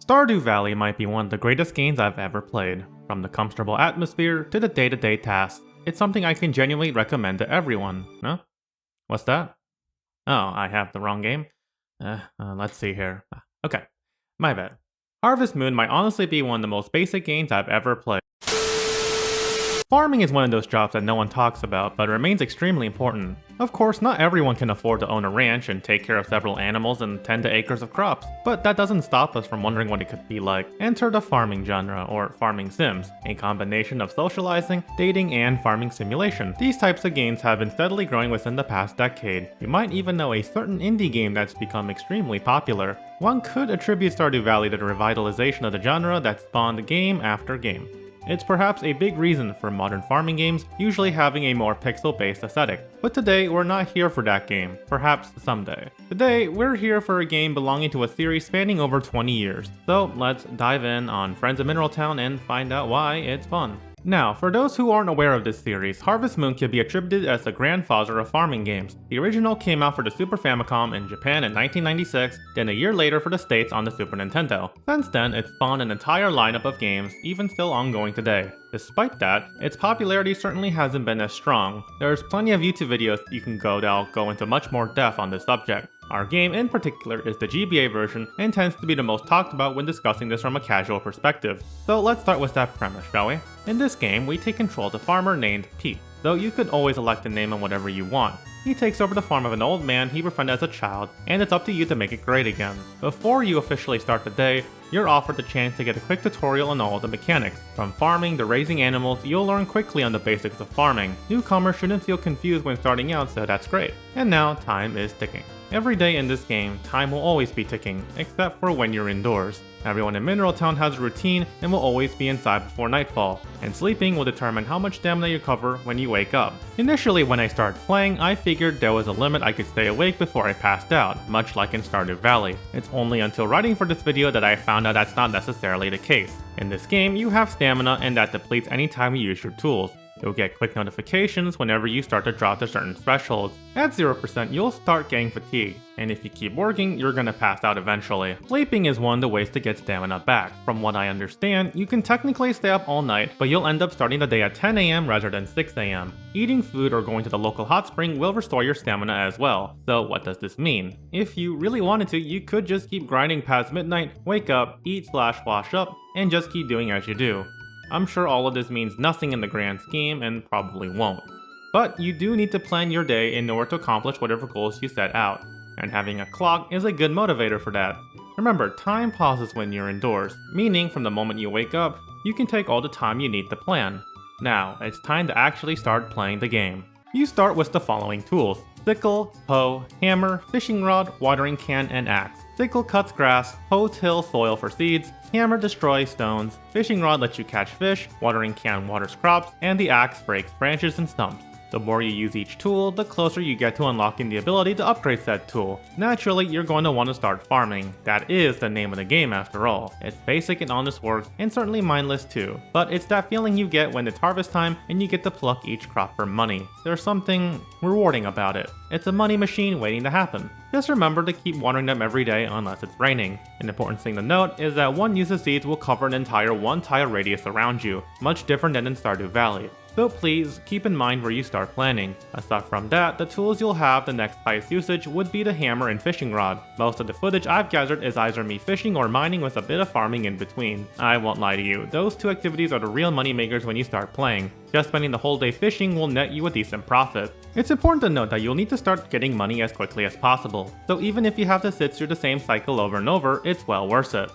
Stardew Valley might be one of the greatest games I've ever played. From the comfortable atmosphere to the day-to-day tasks, it's something I can genuinely recommend to everyone. Huh? What's that? Oh, I have the wrong game? Let's see here. Okay, my bad. Harvest Moon might honestly be one of the most basic games I've ever played. Farming is one of those jobs that no one talks about, but remains extremely important. Of course, not everyone can afford to own a ranch and take care of several animals and tend to acres of crops, but that doesn't stop us from wondering what it could be like. Enter the farming genre, or farming sims, a combination of socializing, dating, and farming simulation. These types of games have been steadily growing within the past decade. You might even know a certain indie game that's become extremely popular. One could attribute Stardew Valley to the revitalization of the genre that spawned game after game. It's perhaps a big reason for modern farming games usually having a more pixel-based aesthetic. But today, we're not here for that game, perhaps someday. Today, we're here for a game belonging to a series spanning over 20 years. So let's dive in on Friends of Mineral Town and find out why it's fun. Now, for those who aren't aware of this series, Harvest Moon can be attributed as the grandfather of farming games. The original came out for the Super Famicom in Japan in 1996, then a year later for the States on the Super Nintendo. Since then, it's spawned an entire lineup of games, even still ongoing today. Despite that, its popularity certainly hasn't been as strong. There's plenty of YouTube videos you can go that'll go into much more depth on this subject. Our game in particular is the GBA version and tends to be the most talked about when discussing this from a casual perspective. So let's start with that premise, shall we? In this game, we take control of a farmer named Pete, though you could always elect to name him whatever you want. He takes over the farm of an old man he befriended as a child, and it's up to you to make it great again. Before you officially start the day, you're offered the chance to get a quick tutorial on all of the mechanics. From farming to raising animals, you'll learn quickly on the basics of farming. Newcomers shouldn't feel confused when starting out, so that's great. And now, time is ticking. Every day in this game, time will always be ticking, except for when you're indoors. Everyone in Mineral Town has a routine and will always be inside before nightfall, and sleeping will determine how much stamina you cover when you wake up. Initially when I started playing, I figured there was a limit I could stay awake before I passed out, much like in Stardew Valley. It's only until writing for this video that I found out that's not necessarily the case. In this game, you have stamina and that depletes anytime you use your tools. You'll get quick notifications whenever you start to drop to certain thresholds. At 0%, you'll start getting fatigued, and if you keep working, you're gonna pass out eventually. Sleeping is one of the ways to get stamina back. From what I understand, you can technically stay up all night, but you'll end up starting the day at 10 AM rather than 6 AM. Eating food or going to the local hot spring will restore your stamina as well. So what does this mean? If you really wanted to, you could just keep grinding past midnight, wake up, eat/wash up, and just keep doing as you do. I'm sure all of this means nothing in the grand scheme and probably won't. But you do need to plan your day in order to accomplish whatever goals you set out, and having a clock is a good motivator for that. Remember, time pauses when you're indoors, meaning from the moment you wake up, you can take all the time you need to plan. Now, it's time to actually start playing the game. You start with the following tools: sickle, hoe, hammer, fishing rod, watering can, and axe. Sickle cuts grass, hoe tills soil for seeds, hammer destroys stones, fishing rod lets you catch fish, watering can waters crops, and the axe breaks branches and stumps. The more you use each tool, the closer you get to unlocking the ability to upgrade said tool. Naturally, you're going to want to start farming. That is the name of the game after all. It's basic and honest work, and certainly mindless too. But it's that feeling you get when it's harvest time and you get to pluck each crop for money. There's something rewarding about it. It's a money machine waiting to happen. Just remember to keep watering them every day unless it's raining. An important thing to note is that one use of seeds will cover an entire 1 tile radius around you, much different than in Stardew Valley. So please, keep in mind where you start planning. Aside from that, the tools you'll have the next highest usage would be the hammer and fishing rod. Most of the footage I've gathered is either me fishing or mining with a bit of farming in between. I won't lie to you, those two activities are the real money makers when you start playing. Just spending the whole day fishing will net you a decent profit. It's important to note that you'll need to start getting money as quickly as possible, so even if you have to sit through the same cycle over and over, it's well worth it.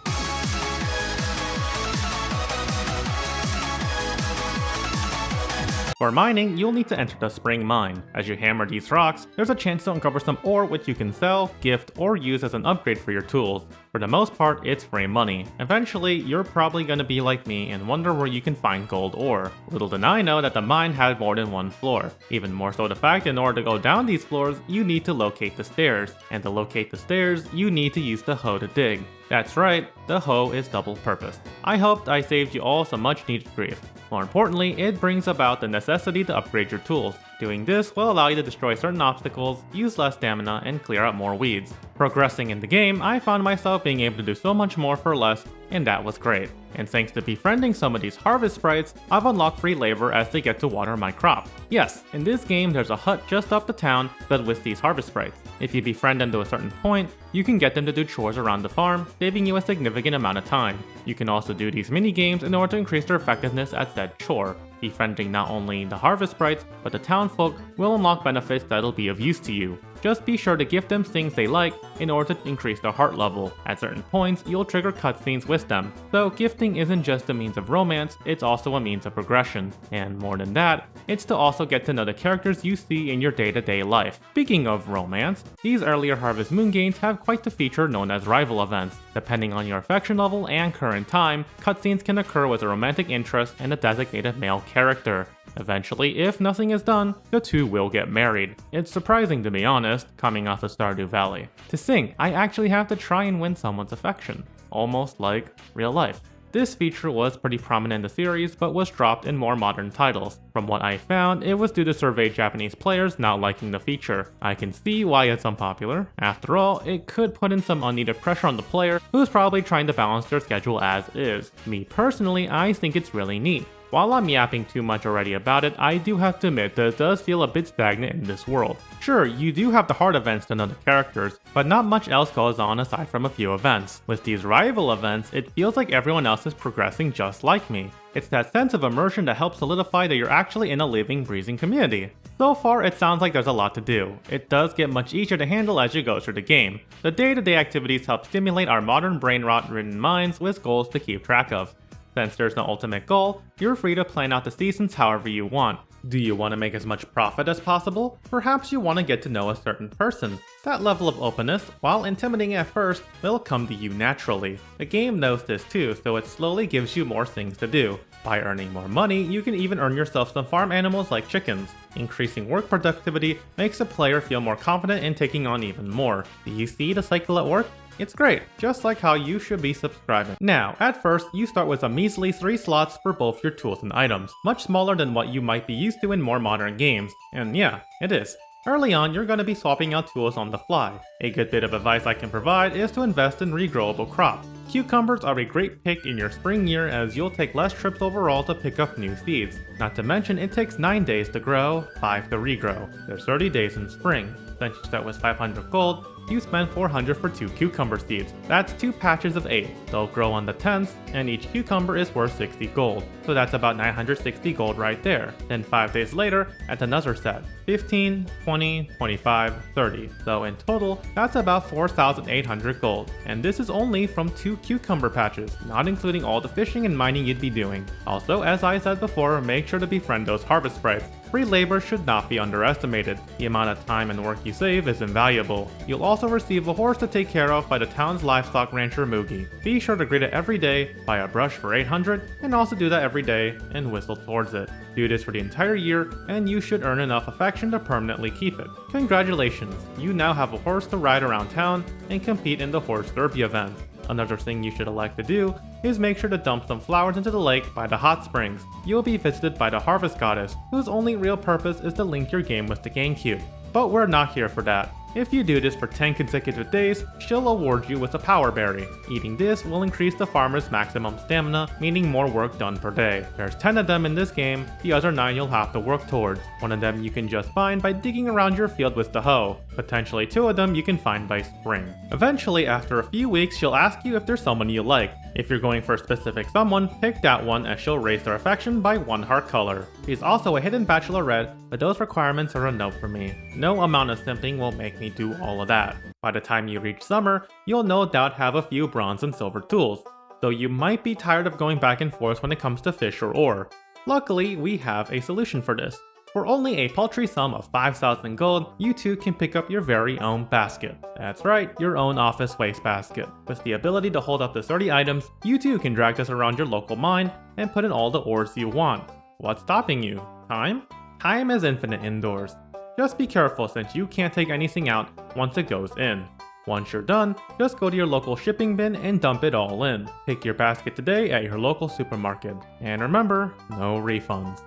For mining, you'll need to enter the spring mine. As you hammer these rocks, there's a chance to uncover some ore which you can sell, gift, or use as an upgrade for your tools. For the most part, it's free money. Eventually, you're probably gonna be like me and wonder where you can find gold ore. Little did I know that the mine had more than one floor. Even more so the fact in order to go down these floors, you need to locate the stairs. And to locate the stairs, you need to use the hoe to dig. That's right, the hoe is double purpose. I hoped I saved you all some much needed grief. More importantly, it brings about the necessity to upgrade your tools. Doing this will allow you to destroy certain obstacles, use less stamina, and clear out more weeds. Progressing in the game, I found myself being able to do so much more for less, and that was great. And thanks to befriending some of these harvest sprites, I've unlocked free labor as they get to water my crop. Yes, in this game there's a hut just up the town filled with these harvest sprites. If you befriend them to a certain point, you can get them to do chores around the farm, saving you a significant amount of time. You can also do these mini games in order to increase their effectiveness at said chore. Befriending not only the harvest sprites, but the town folk will unlock benefits that'll be of use to you. Just be sure to gift them things they like in order to increase their heart level. At certain points, you'll trigger cutscenes with them. So gifting isn't just a means of romance, it's also a means of progression. And more than that, it's to also get to know the characters you see in your day-to-day life. Speaking of romance, these earlier Harvest Moon games have quite the feature known as rival events. Depending on your affection level and current time, cutscenes can occur with a romantic interest and a designated male character. Eventually, if nothing is done, the two will get married. It's surprising, to be honest, coming off of Stardew Valley. To sing, I actually have to try and win someone's affection. Almost like real life. This feature was pretty prominent in the series, but was dropped in more modern titles. From what I found, it was due to surveyed Japanese players not liking the feature. I can see why it's unpopular. After all, it could put in some unneeded pressure on the player, who's probably trying to balance their schedule as is. Me personally, I think it's really neat. While I'm yapping too much already about it, I do have to admit that it does feel a bit stagnant in this world. Sure, you do have the hard events to know the characters, but not much else goes on aside from a few events. With these rival events, it feels like everyone else is progressing just like me. It's that sense of immersion that helps solidify that you're actually in a living, breathing community. So far, it sounds like there's a lot to do. It does get much easier to handle as you go through the game. The day-to-day activities help stimulate our modern brain rot-ridden minds with goals to keep track of. Since there's no ultimate goal, you're free to plan out the seasons however you want. Do you want to make as much profit as possible? Perhaps you want to get to know a certain person. That level of openness, while intimidating at first, will come to you naturally. The game knows this too, so it slowly gives you more things to do. By earning more money, you can even earn yourself some farm animals like chickens. Increasing work productivity makes a player feel more confident in taking on even more. Do you see the cycle at work? It's great, just like how you should be subscribing. Now, at first, you start with a measly 3 slots for both your tools and items, much smaller than what you might be used to in more modern games. And yeah, it is. Early on, you're going to be swapping out tools on the fly. A good bit of advice I can provide is to invest in regrowable crops. Cucumbers are a great pick in your spring year as you'll take less trips overall to pick up new seeds. Not to mention it takes 9 days to grow, 5 to regrow. There's 30 days in spring. Since you start with 500 gold, you spend 400 for 2 cucumber seeds. That's 2 patches of 8. They'll grow on the 10th, and each cucumber is worth 60 gold. So that's about 960 gold right there. Then 5 days later, at another set. 15, 20, 25, 30. So in total, that's about 4,800 gold. And this is only from 2 cucumber patches, not including all the fishing and mining you'd be doing. Also, as I said before, make sure to befriend those harvest sprites. Free labor should not be underestimated. The amount of time and work you save is invaluable. You'll also receive a horse to take care of by the town's livestock rancher Moogie. Be sure to greet it every day, buy a brush for 800, and also do that every day and whistle towards it. Do this for the entire year, and you should earn enough affection to permanently keep it. Congratulations, you now have a horse to ride around town and compete in the horse derby event. Another thing you should elect to do is make sure to dump some flowers into the lake by the hot springs. You'll be visited by the harvest goddess, whose only real purpose is to link your game with the GameCube. But we're not here for that. If you do this for 10 consecutive days, she'll award you with a power berry. Eating this will increase the farmer's maximum stamina, meaning more work done per day. There's 10 of them in this game, the other 9 you'll have to work towards. One of them you can just find by digging around your field with the hoe. Potentially 2 of them you can find by spring. Eventually, after a few weeks, she'll ask you if there's someone you like. If you're going for a specific someone, pick that one as she'll raise their affection by 1 heart color. She's also a hidden bachelorette, but those requirements are a no for me. No amount of simping will make me do all of that. By the time you reach summer, you'll no doubt have a few bronze and silver tools, though you might be tired of going back and forth when it comes to fish or ore. Luckily, we have a solution for this. For only a paltry sum of 5,000 gold, you too can pick up your very own basket. That's right, your own office waste basket. With the ability to hold up to 30 items, you too can drag this around your local mine and put in all the ores you want. What's stopping you? Time? Time is infinite indoors. Just be careful since you can't take anything out once it goes in. Once you're done, just go to your local shipping bin and dump it all in. Pick your basket today at your local supermarket. And remember, no refunds.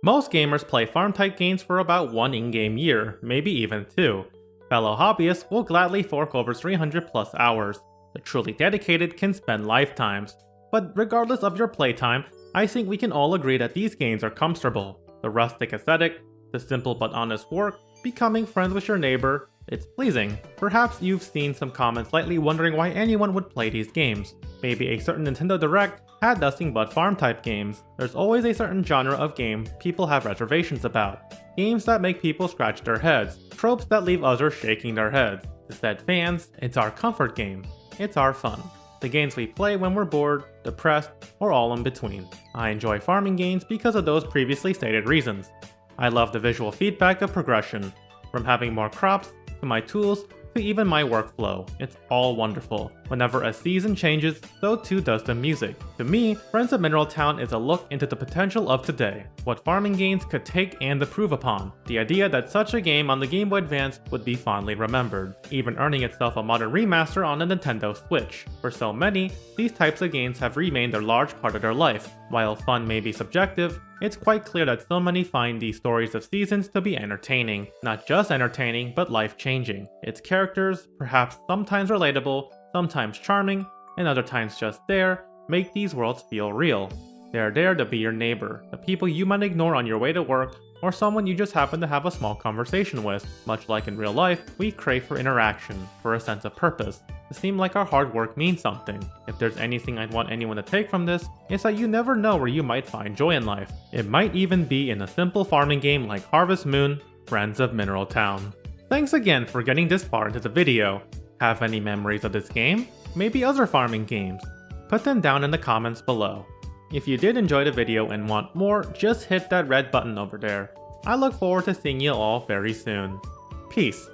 Most gamers play farm-type games for about 1 in-game year, maybe even 2. Fellow hobbyists will gladly fork over 300 plus hours. The truly dedicated can spend lifetimes. but regardless of your playtime, I think we can all agree that these games are comfortable. The rustic aesthetic, the simple but honest work, becoming friends with your neighbor, it's pleasing. Perhaps you've seen some comments lately wondering why anyone would play these games. Maybe a certain Nintendo Direct had nothing but farm-type games. There's always a certain genre of game people have reservations about. Games that make people scratch their heads. Tropes that leave others shaking their heads. To said fans, it's our comfort game. It's our fun. The games we play when we're bored, depressed, or all in between. I enjoy farming games because of those previously stated reasons. I love the visual feedback of progression. From having more crops, to my tools, to even my workflow. It's all wonderful. Whenever a season changes, so too does the music. To me, Friends of Mineral Town is a look into the potential of today, what farming games could take and improve upon. The idea that such a game on the Game Boy Advance would be fondly remembered, even earning itself a modern remaster on the Nintendo Switch. For so many, these types of games have remained a large part of their life. While fun may be subjective, it's quite clear that so many find these stories of seasons to be entertaining. Not just entertaining, but life-changing. Its characters, perhaps sometimes relatable, sometimes charming, and other times just there, make these worlds feel real. They're there to be your neighbor, the people you might ignore on your way to work, or someone you just happen to have a small conversation with. Much like in real life, we crave for interaction, for a sense of purpose, to seem like our hard work means something. If there's anything I'd want anyone to take from this, it's that you never know where you might find joy in life. It might even be in a simple farming game like Harvest Moon, Friends of Mineral Town. Thanks again for getting this far into the video. Have any memories of this game? Maybe other farming games? Put them down in the comments below. If you did enjoy the video and want more, just hit that red button over there. I look forward to seeing you all very soon. Peace.